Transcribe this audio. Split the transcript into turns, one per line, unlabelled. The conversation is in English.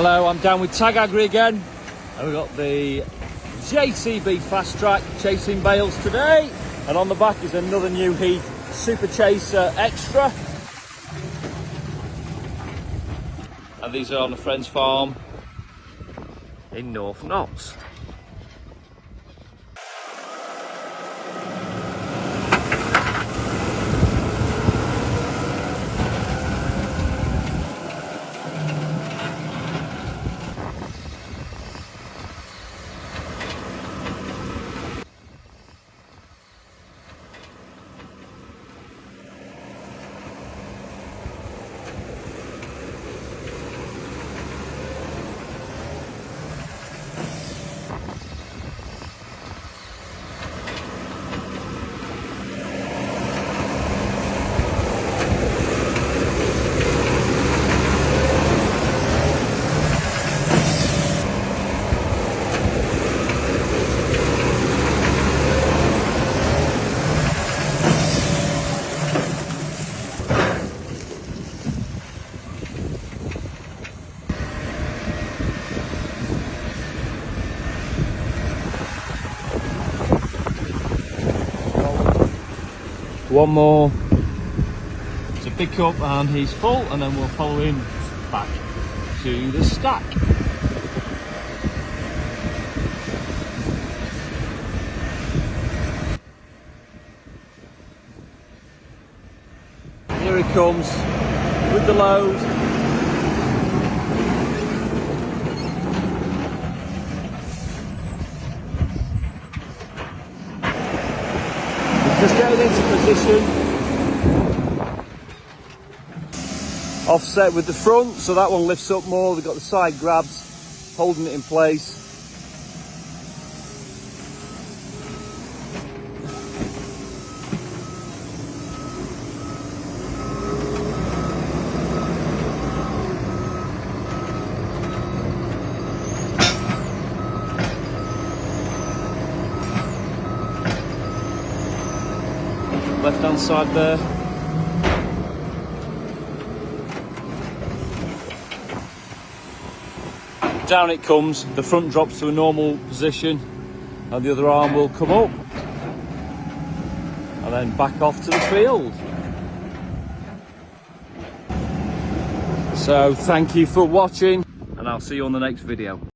Hello, I'm down with Tag Agri again, and we've got the JCB Fastrack chasing bales today, and on the back is another new HEATH SuperChaser Extra, and these are on a friend's farm in North Notts. One more to pick up and he's full, and then we'll follow him back to the stack. Here he comes with the load. Just getting into position, offset with the front, so that one lifts up more. We've got the side grabs holding it in place. Left hand side there. Down it comes, the front drops to a normal position and the other arm will come up and then back off to the field. So thank you for watching, and I'll see you on the next video.